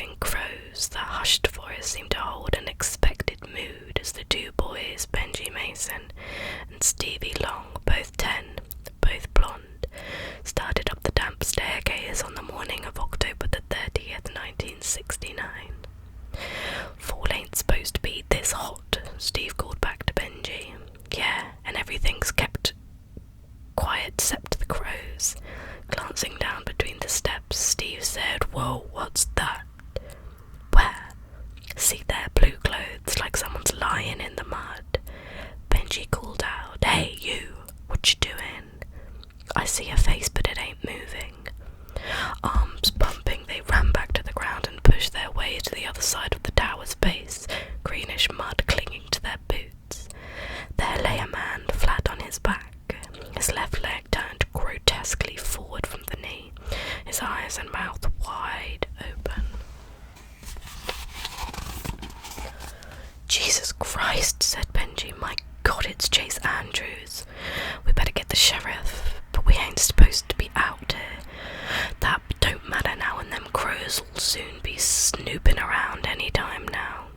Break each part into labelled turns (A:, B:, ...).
A: crowing crows. The hushed forest seemed to hold an expected mood as the two boys, Benji Mason and Stevie Long, both 10, both blonde, started up the damp staircase on the morning of October the 30th, 1969. "Fall ain't supposed to be this hot," Steve called back to Benji. "Yeah, and everything's kept quiet except the crows." Glancing down between the steps, Steve said, "Whoa, what's that?" "Where?" "See their blue clothes, like someone's lying in the mud." Benji called out, "Hey, you, what you doing?" "I see a face, but it ain't moving." Arms pumping, they ran back to the ground and pushed their way to the other side of the tower's base, greenish mud clinging to their boots. There lay a man flat on his back, his left leg turned grotesquely forward from the knee, his eyes and mouth wide open. "Jesus Christ," said Benji. "My God, it's Chase Andrews. We better get the sheriff, but we ain't supposed to be out here. That don't matter now, and them crows will soon be snooping around any time now."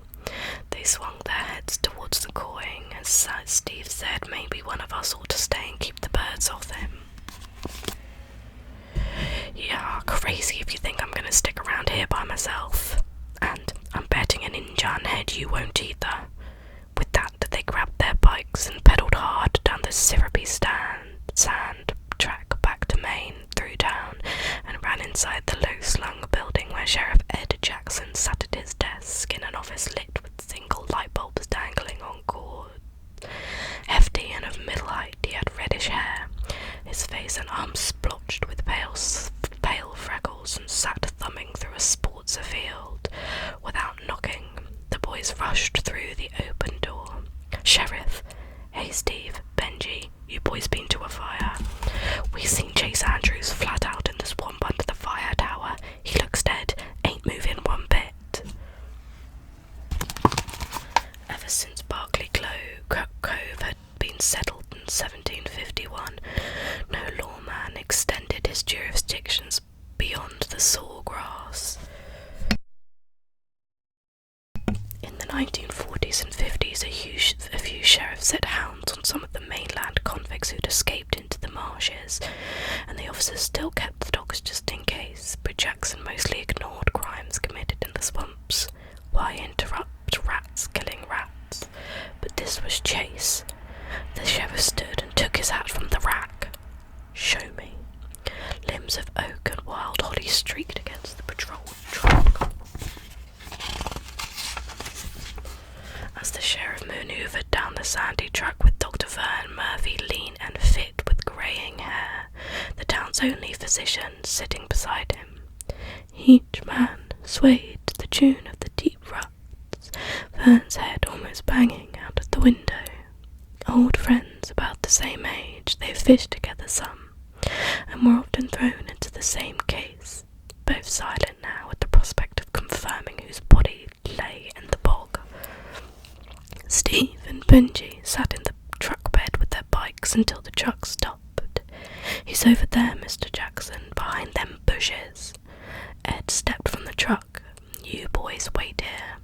A: They swung their heads towards the cawing, as Steve said, "Maybe one of us ought to stay and keep the birds off him." "Yeah, crazy if you think I'm gonna stick around here by myself. And I'm betting an inch on head you won't either." With that, they grabbed their bikes and pedalled hard down the syrupy sand track back to Maine, through town, and ran inside the low-slung building where Sheriff Ed Jackson sat at his desk in an office lit with single light bulbs dangling on cords. Hefty and of middle height, he had reddish hair, his face and arms splotched with pale freckles, and sat thumbing through a sports field. Without knocking, the boys rushed through the open door. "Sheriff, hey Steve, Benji, you boys been to a fire? We seen Chase Andrews flat out in the swamp under the fire tower. He looks dead, ain't moving one bit." Ever since Barclay Cove had been settled in 1751, no lawman extended his jurisdictions beyond the Sawgrass. In the 1940s and 50s, a few sheriffs set hounds on some of the mainland convicts who'd escaped into the marshes, and the officers still kept the dogs just in case, but Jackson mostly ignored crimes committed in the swamps. Why interrupt rats killing rats? But this was Chase. The sheriff stood and took his hat from the rack. "Show me." Limbs of oak and wild holly streaked against the patrol truck. As the sheriff manoeuvred down the sandy track with Dr. Vern Murphy, lean and fit with greying hair, the town's only physician, sitting beside him. Each man swayed to the tune of the deep ruts, Vern's head almost banging out of the window. Old friends about the same age, they fished together some, and were often thrown into the same case, both silent now at the prospect of confirming whose body lay in the bog. Steve and Benji sat in the truck bed with their bikes until the truck stopped. "He's over there, Mr. Jackson, behind them bushes." Ed stepped from the truck. "You boys wait here."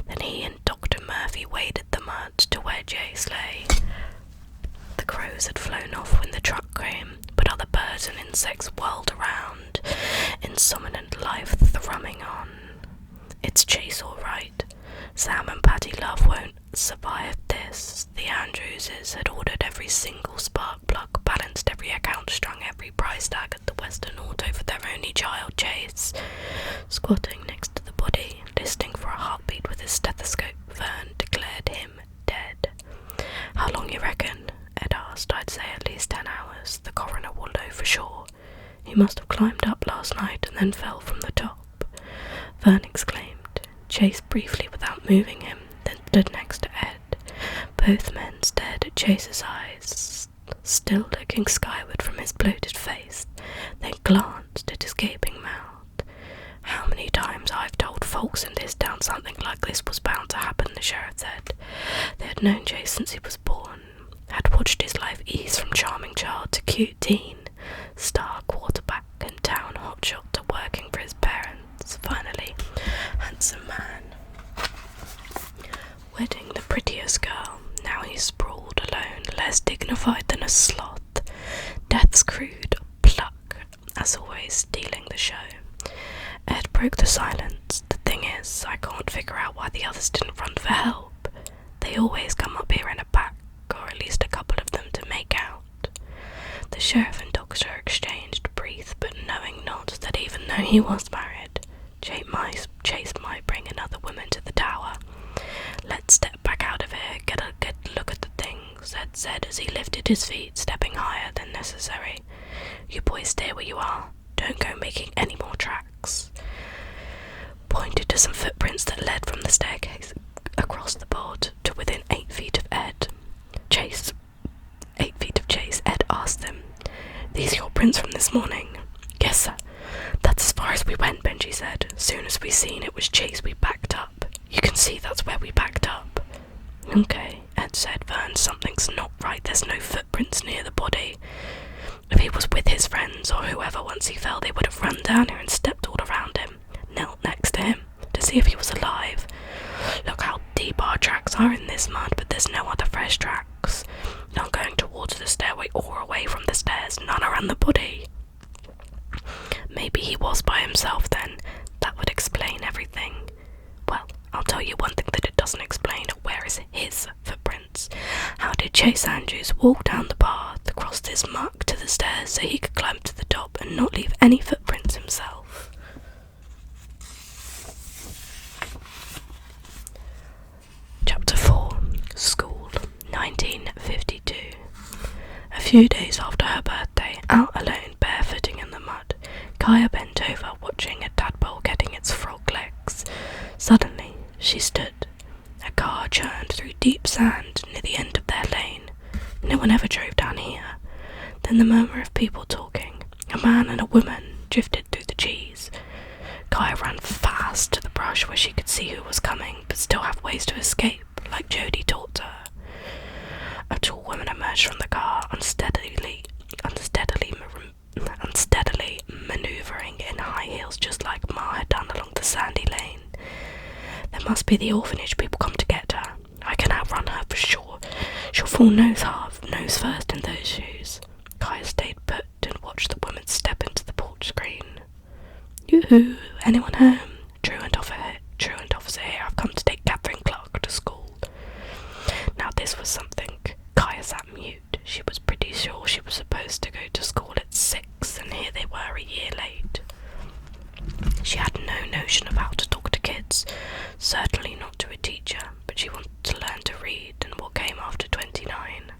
A: Then he and Dr. Murphy waded the mud to where Jace lay. The crows had flown off when the truck came, but other birds and insects whirled around, insomnant life thrumming on. "It's Chase all right. Sam and Patty Love won't survive this." The Andrewses had ordered every single spark plug, balanced every account, strung every price tag at the Western Auto for their only child, Chase. Squatting next to the body, listening for a heartbeat with his stethoscope, Vern declared him dead. "How long you reckon?" Ed asked. "I'd say at least 10 hours. The coroner will know for sure." "He must have climbed up last night and then fell from the top," Vern exclaimed. Chase briefly without moving him, then stood next to Ed. Both men stared at Chase's eyes, still looking skyward from his bloated face, then glanced at his gaping mouth. "How many times I've told folks in this town something like this was bound to happen," the sheriff said. They had known Chase since he was born, had watched his life ease from charming child to cute teen, star quarterback and town hotshot to working for his parents. Finally, dignified than a sloth. Death's crude pluck, as always, stealing the show. Ed broke the silence. The thing is, I can't figure out why the others didn't run for help. They always come up here in a pack, or at least a couple of them to make out. The sheriff and doctor exchanged brief but knowing nods that even though he was married, Chase might bring another woman to the tower. Let's step back out of here, get a good look at the things, Ed said as he lifted his feet, stepping higher than necessary. You boys stay where you are. Don't go making any more tracks. Pointed to some footprints that led from the staircase across the board to within 8 feet of Ed. 8 feet of Chase, Ed asked them, "These your prints from this morning?" "Yes, sir." "That's as far as we went," Benji said. "Soon as we seen it was Chase, we backed up. You can see that's where we backed up." "Okay," Ed said. "Vern, something's not right. There's no footprints near the body. If he was with his friends or whoever once he fell, they would have run down here and stepped all around him, knelt next to him, to see if he was alive. Look how deep our tracks are in this mud, but there's no other fresh tracks. Not going towards the stairway or away from the stairs, none around the body." "Maybe he was by himself then. That would explain everything." "Well, I'll tell you one thing that it doesn't explain. Where is his footprints? How did Chase Andrews walk down the path, across this muck to the stairs so he could climb to the top and not leave any footprints himself?" Chapter 4. School, 1952. A few days after her birthday, out alone, barefooting in the mud, Kaya bent over, watching a tadpole getting its frog legs. Suddenly, she stood. A car churned through deep sand near the end of their lane. No one ever drove down here. Then the murmur of people talking. A man and a woman drifted through the cheese. Kaya ran fast to the brush where she could see who was coming, but still have ways to escape, like Jody taught her. A tall woman emerged from the car, unsteadily manoeuvring in high heels just like Ma had done along the sandy lane. "There must be the orphanage people come to get her. I can outrun her for sure. She'll fall nose first in those shoes." Kaya stayed put and watched the woman step into the porch screen. "Yoo-hoo, anyone home? Truant officer here. I've come to take Catherine Clark to school." Now this was something. Kaya sat mute. She was pretty sure she was supposed to go to school at 6, and here they were a year late. She had no notion of how to talk to kids, certainly not to a teacher, but she wanted to learn to read and what came after 29.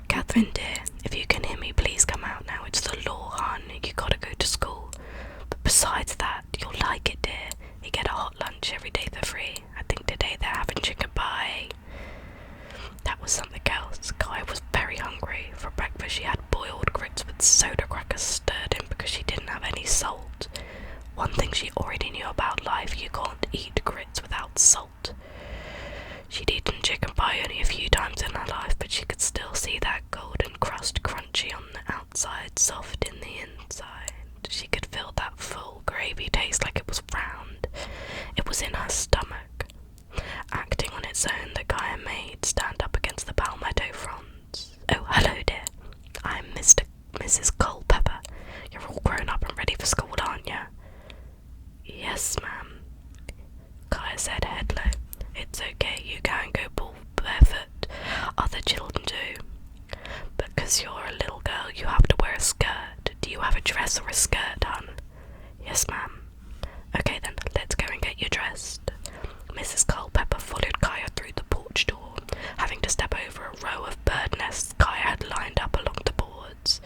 A: "Catherine dear, if you can hear me, please come out now. It's the law, hon. You gotta go to school. But besides that, you'll like it, dear. You get a hot lunch every day for free. I think today they're having chicken pie." That was something else. Kaya was very hungry. For breakfast she had boiled grits with soda crackers stirred in because she didn't have any salt. One thing she already knew about life: you can't eat grits without salt. She'd eaten chicken pie only a few times in her life, but she could still see that golden crust crunchy on the outside, soft in the inside. She could feel that full gravy taste like it was round. It was in her stomach. Acting on its own, the Kaya maid stand up against the palmetto fronds. "Oh, hello, dear. I'm Mrs. Culpepper. You're all grown up and ready for school, aren't you?" "Yes, ma'am," Kaya said, head low. "It's okay, you can go barefoot. Other children do. But 'cause you're a little girl, you have to wear a skirt. Do you have a dress or a skirt, hon?" "Yes, ma'am." "Okay then, let's go and get you dressed." Mrs. Culpepper followed Kaya through the porch door, having to step over a row of bird nests Kaya had lined up along the boards.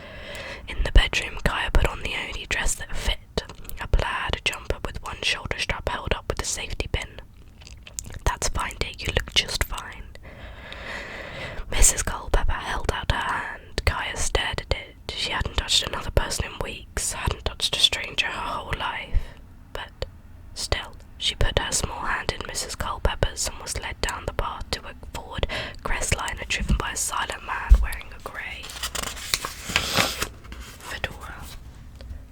A: In the bedroom, Kaya put on the only dress that fit, a plaid jumper with one shoulder strap held up with a safety pin. "That's fine, dear, you look just fine." Mrs. Culpepper held out her hand. Kaya stared at it. She hadn't touched another person in weeks, hadn't touched a stranger her whole life. But still, she put her small hand in Mrs. Culpepper's and was led down the path to a Ford Crestliner driven by a silent man wearing a grey fedora.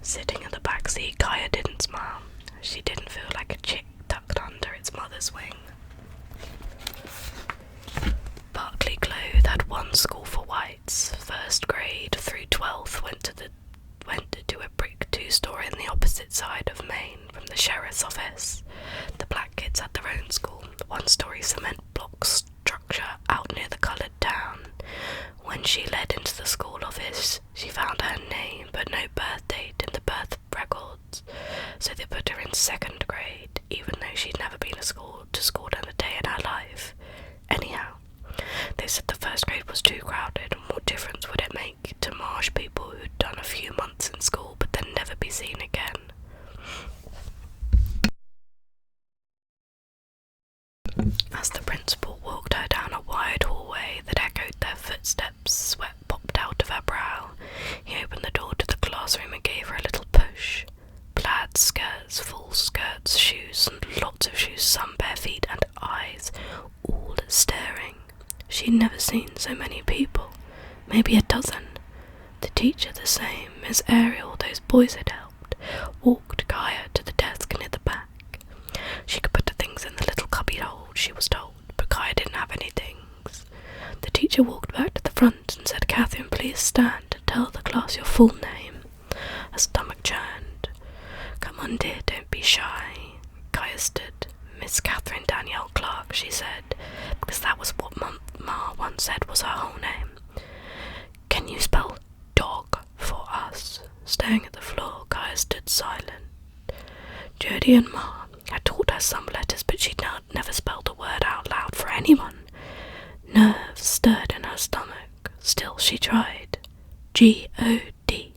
A: Sitting in the back seat, Kaya didn't smile. She didn't feel like a chick tucked under its mother's wing. Barclay Clothes had one school for white. even though she'd never been to school in a day in her life. Anyhow, they said the first grade was too crowded, and what difference would it make to Marsh people who'd done a few months in school but then never be seen again? As the principal walked her down a wide hallway that echoed their footsteps, sweat popped out of her brow. He opened the door to the classroom and gave her a little push. Plaid skirts, full skirts, shoes, and lots of shoes, some bare feet, and eyes, all staring. She'd never seen so many people, maybe a dozen. The teacher the same, Miss Ariel, those boys had helped, walked Kaya to the desk near the back. She could put the things in the little cubby hole, she was told, but Kaya didn't have any things. The teacher walked back to the front and said, "Catherine, please stand and tell the class your full name." Her stomach churned. "Come on, dear, don't be shy." Kaya stood. "Miss Catherine Danielle Clark," she said, because that was what Ma once said was her whole name. "Can you spell dog for us?" Staring at the floor, Kaya stood silent. Jodie and Ma had taught her some letters, but she'd never spelled a word out loud for anyone. Nerves stirred in her stomach. Still she tried. G-O-D.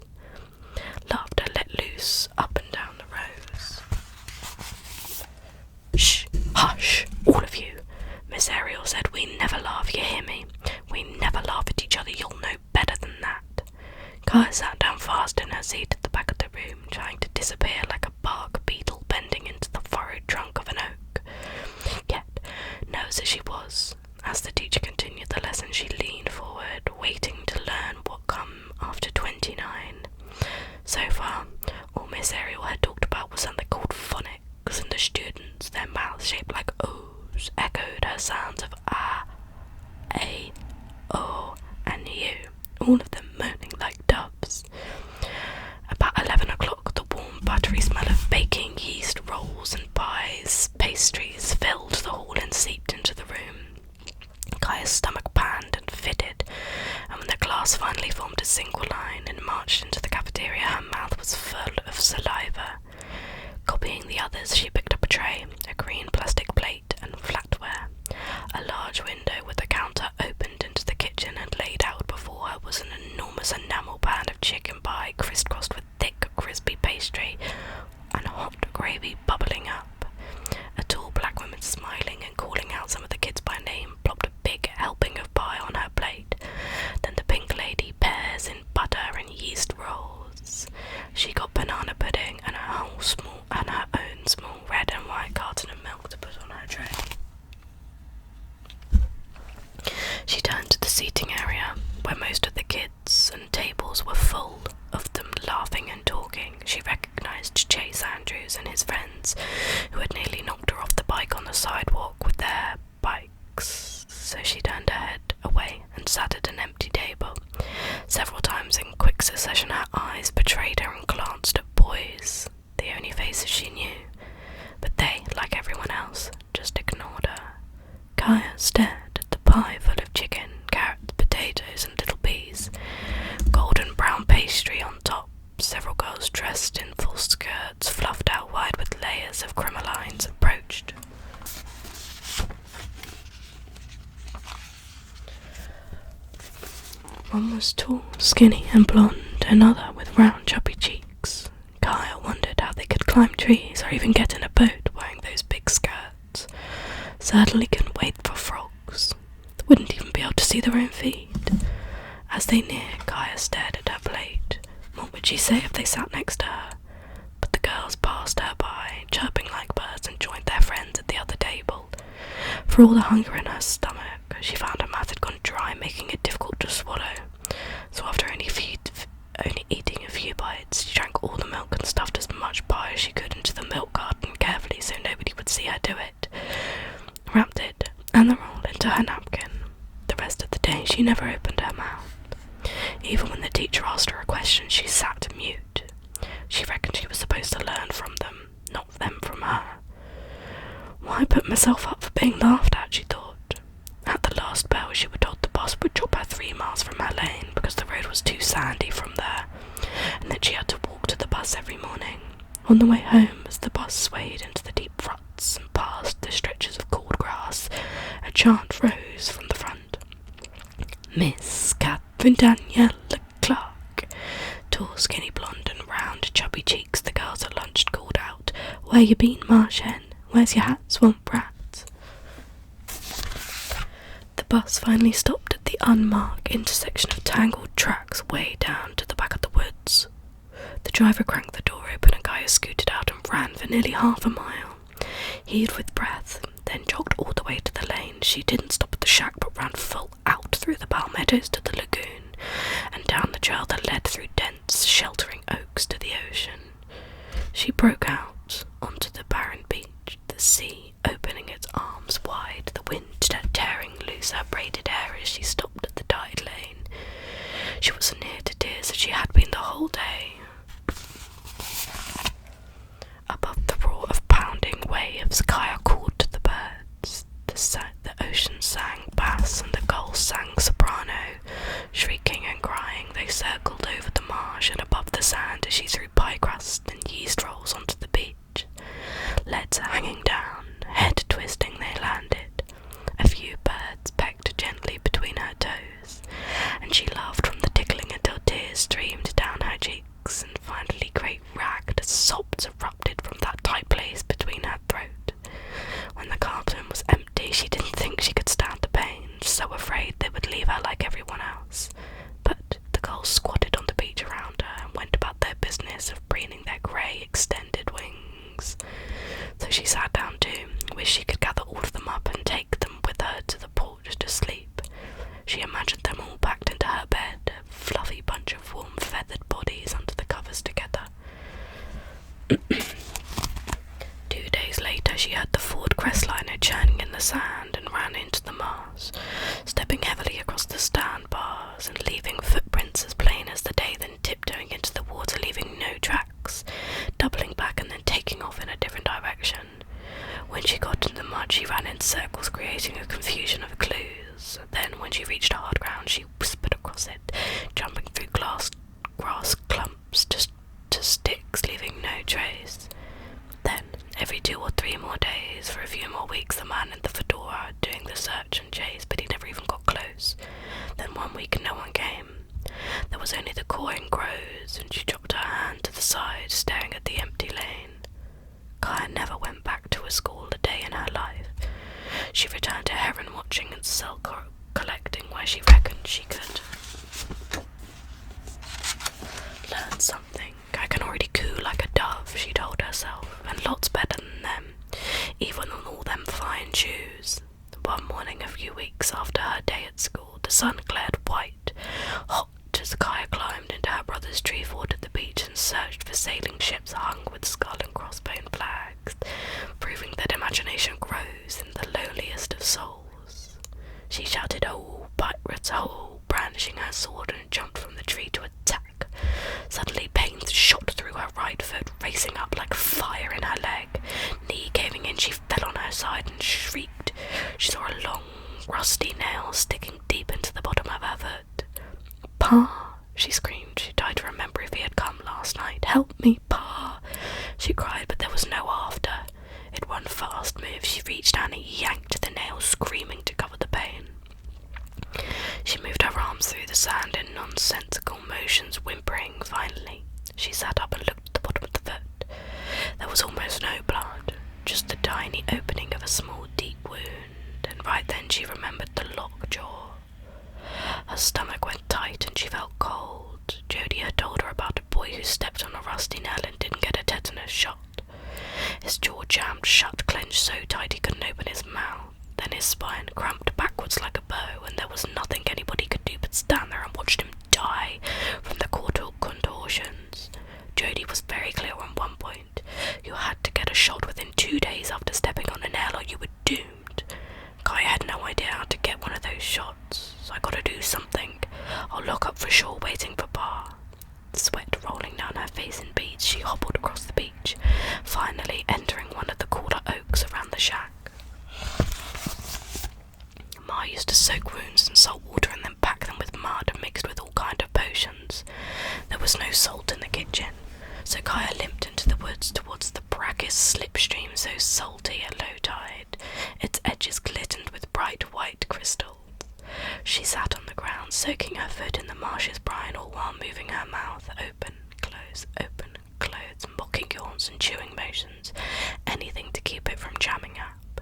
A: Laughter let loose up and down the rows. "Shh! Hush! All of you!" Miss Ariel said. "We never laugh, you hear me? We never laugh at each other, you'll know better than that." Kaya sat down fast in her seat at the back of the room, trying to disappear like a bark beetle bending into the furrowed trunk of an oak. Yet, nervous as she was, as the teacher continued the lesson, she leaned forward, waiting to learn what come after 29. So far, all Miss Ariel had talked about was something called phonics, and the students, their mouths shaped like O's, echoed her sounds of ah, a, o, and u, all of them moaning like doves. About 11 o'clock, the warm, buttery smell of baking, yeast, rolls and pies, pastries filled the hall and seeped into the room. Kaya's stomach panned and fitted, and when the class finally formed a single line and marched into the cafeteria, her mouth was full of saliva. Copying the others, she picked up a tray, a green plastic plate and flatware. A large window with a counter opened into the kitchen, and laid out before her was an enormous enamel pan of chicken pie crisscrossed with thick, crispy pastry and hot gravy bubbling up. A tall black woman, smiling and calling out some of the kids by name, plopped a big helping of pie on her plate. Then the pink lady, pears in butter and yeast rolls. She got banana pudding and her own small red and white carton of milk to put on her tray. She turned to the seating area, where most of the kids and tables were full of them laughing and talking. She recognised Chase Andrews and his friends, who had nearly knocked her off the bike on the sidewalk with their bikes. So she turned her head away and sat at an empty table. Several times in quick succession her eyes betrayed her and glanced at boys, the only faces she knew. But they, like everyone else, just ignored her. Kaya stared at the pie full of chicken, carrots, potatoes and little peas. Golden brown pastry on top. Several girls dressed in full skirts, fluffed out wide with layers of crimolines, approached. One was tall, skinny and blonde, another with round chubby cheeks. Kaya wondered how they could climb trees or even get in a boat wearing those big skirts. Certainly couldn't wait for frogs. They wouldn't even be able to see their own feet. As they neared, Kaya stared at her plate. What would she say if they sat next to her? But the girls passed her by, chirping like birds, and joined their friends at the other table. For all the hunger in her stomach, she found her mouth had gone dry, making it difficult to swallow. So after only eating a few bites, she drank all the milk and stuffed as much pie as she could into the milk carton carefully so nobody would see her do it. Wrapped it and the roll into her napkin. The rest of the day she never opened her mouth. Even when the teacher asked her a question, she sat mute. She reckoned she was supposed to learn from them, not them from her. Why put myself up for being laughed at, she thought. At the last bell, she was told the bus would drop her 3 miles from her lane because the road was too sandy from there, and that she had to walk to the bus every morning. On the way home, as the bus swayed into the deep ruts chant rose from the front. Miss Catherine Danielle Clark. Tall, skinny, blonde and round, chubby cheeks, the girls at lunch called out, "Where you been, Marsh Hen? Where's your hat, swamp rat?" The bus finally stopped at the unmarked intersection of tangled tracks way down to the back of the woods. The driver cranked the door open and Gaia scooted out and ran for nearly half a mile. Heaved with breath, then jogged all the way to the lane. She didn't stop at the shack but ran full out through the palmettos to the lagoon, and down the trail that led through dense, sheltering oaks to the ocean. She broke out onto the barren beach, the sea opening its arms wide, the wind tearing loose her braided hair as she stopped at the tide lane. She was near to tears as she had been the whole day. Above the roar of pounding waves, Gaia called to the birds. The ocean sang bass and the gulls sang soprano. Shrieking and crying, they circled over the marsh and above the sand as she threw pie crust and yeast rolls onto the beach. Legs hanging down, head twisting, they landed. A few birds pecked gently between her toes, and she laughed from the tickling until tears streamed down her cheeks, and finally great ragged sobs erupted from that tight place between her throat. When the carton was empty, she didn't think she could stand the pain, so afraid they would leave her like everyone else. But the gulls squatted on the beach around her and went about their business of preening their grey, extended wings. So she sat down too, wished she could gather all of them up and take them with her to the porch to sleep. She imagined them all packed into her bed, a fluffy bunch of warm feathered bodies under the covers together. 2 days later, she heard the Ford Crestliner churning in the sand and ran into the mast, stepping heavily across the stand bars and leaving footprints as plain as the day, then tiptoeing into the water, leaving no tracks, doubling back and then taking off in a different direction. When she got in the mud, she ran in circles, creating a confusion of clues. Then, when she reached hard ground, she whispered across it, jumping through grass clumps to sticks, leaving no trace. Then, every 2 or 3 more days, for a few more weeks, the man in the fedora doing the search and chase, but he never even got close. Then one week no one came. There was only the cawing crows, and she dropped her hand to the side, staring at the empty lane. Gaia never went back to a school a day in her life. She returned to heron watching and cell collecting, where she reckoned she could learn something. I can already coo like a dove, she told herself, and lots better than them, even on all them fine shoes. One morning a few weeks after her day at school, the sun glared white, hot as Gaia climbed into her brother's tree fort at the beach and searched for sailing ships hung with skull and crossbone flags, proving that imagination grows in the lowliest of souls. She shouted, "Ho, pirates, ho!" brandishing her sword, and jumped from the tree to attack. Suddenly pains shot through her right foot, racing up like fire in her leg. Knee caving in, she fell on her side and shrieked. She saw a long, rusty nail sticking deep into the bottom of her foot. "Pa!" she screamed. She tried to remember if he had come last night. "Help me, Pa!" she cried, but there was no after. In one fast move, she reached down and yanked the nail, screaming to cover the pain. She moved her arms through the sand in nonsensical motions, whimpering. Finally, she sat up and looked at the bottom of the foot. There was almost no blood, just the tiny opening of a small, deep wound, and right then she remembered the lockjaw. Her stomach went tight and she felt cold. Jody had told her about a boy who stepped on a rusty nail and didn't get a tetanus shot. His jaw jammed shut, clenched so tight he couldn't open his mouth. Then his spine cramped backwards like a bow, and there was nothing anybody could do but stand there and watch him die from the cortical contortions. Jody was very clear on one point. You had to get a shot within 2 days after stepping on a nail or you were doomed. Gaia had no idea how to get one of those shots, so I gotta do something. I'll lock up for sure, waiting for Pa. Sweat rolling down her face in beads, she hobbled across the beach, finally entering one of the cooler oaks around the shack. Ma used to soak wounds in salt water and then pack them with mud mixed with all kind of potions. There was no salt in the kitchen, so Gaia limped into the woods towards the brackish slipstream so salty at low tide. Its edges glistened with bright white white crystals. She sat on the ground, soaking her foot in the marsh's brine, all while moving her mouth open, close, mocking yawns and chewing motions, anything to keep it from jamming up.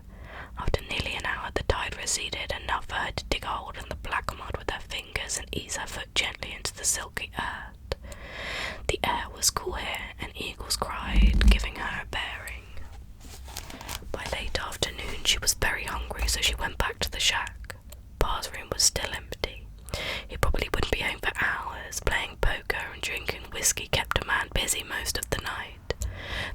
A: After nearly an hour, the tide receded, enough for her to dig a hole in the black mud with her fingers and ease her foot gently into the silky earth. The air was cool here, and eagles cried, giving her a bearing. By late afternoon, she was very hungry, so she went back to the shack. Pa's room was still empty. He probably wouldn't be home for hours. Playing poker and drinking whiskey kept a man busy most of the night.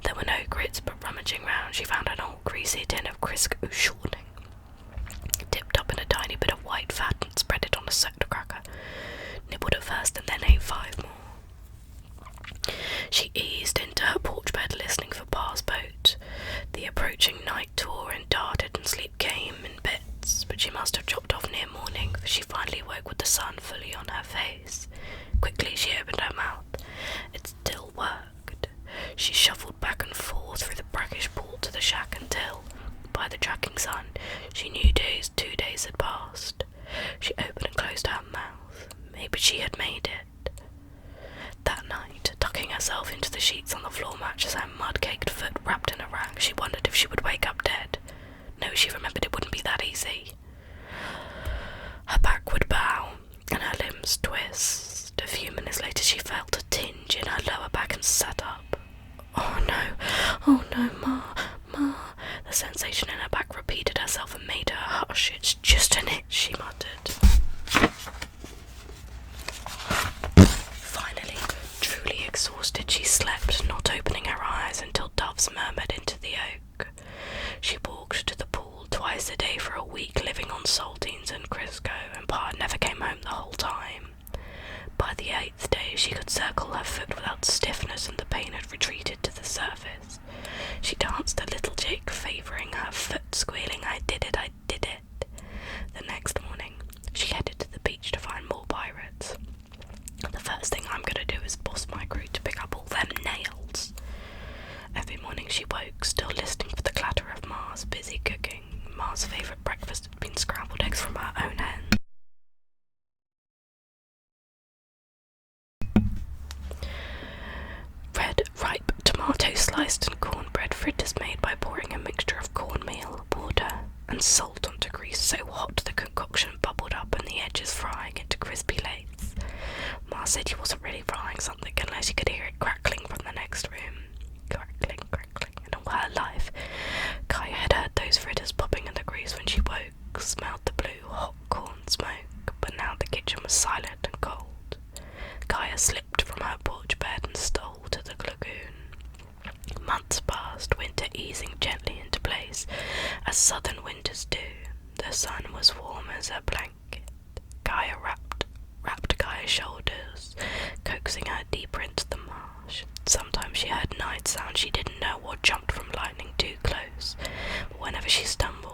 A: There were no grits, but rummaging round, she found an old greasy tin of crisp shortening, dipped up in a tiny bit of white fat and spread it on a soda cracker. Nibbled at first and then ate 5 more. She eased into her porch bed, listening for Pa's boat. The approaching night tore and darted, and sleep came in bits, but she must have dropped off near morning, for she finally woke with the sun fully on her face. Quickly she opened her mouth. It still worked. She shuffled back and forth through the brackish pool to the shack until, by the tracking sun, she knew 2 days had passed. She opened and closed her mouth. Maybe she had made it. That night, tucking herself into the sheets on the floor mattress, her mud-caked foot wrapped in a rag, she wondered if she would wake up dead. No, she remembered it wouldn't be that easy. Her back would bow, and her limbs twist. A few minutes later she felt a tinge in her lower back and sat up. Oh no, Ma. The sensation in her back repeated herself and made her hush. It's just an itch, she muttered. Finally, truly exhausted, she slept, not opening her eyes until doves murmured into the oak. She walked to the pool twice a day for a week, living on saltines and Crisco, and Pa never came home the whole time. By the 8th day, she could circle her foot without stiffness, and the pain had retreated to the surface. She danced a little jig, favouring her foot, squealing, I did it. The next morning, she headed to the beach to find more pirates. The first thing I'm going to do is boss my crew to pick up all them nails. Every morning she woke, still listening for the clatter of Ma's busy cooking. Ma's favourite breakfast had been scrambled eggs from her own hen. Red, ripe tomato sliced and cornbread fritters made by pouring a mixture of cornmeal, water, and salt onto grease so hot the concoction bubbled up and the edges frying into crispy laths. Ma said he wasn't really frying something unless you could hear it crackling from the next room. Crackling, and all her life, Kaya had heard those fritters popping in the grease when she woke, smelled the blue, hot corn smoke, but now the kitchen was silent and cold. Kaya slipped from her porch bed and stole to the lagoon. Months passed, winter easing gently into place, as southern winters do. The sun was warm as a blanket. Kaya wrapped Kaya's shoulders, coaxing her deeper into the marsh. Sometimes she heard night sounds she didn't know or jumped from lightning too close, but whenever she stumbled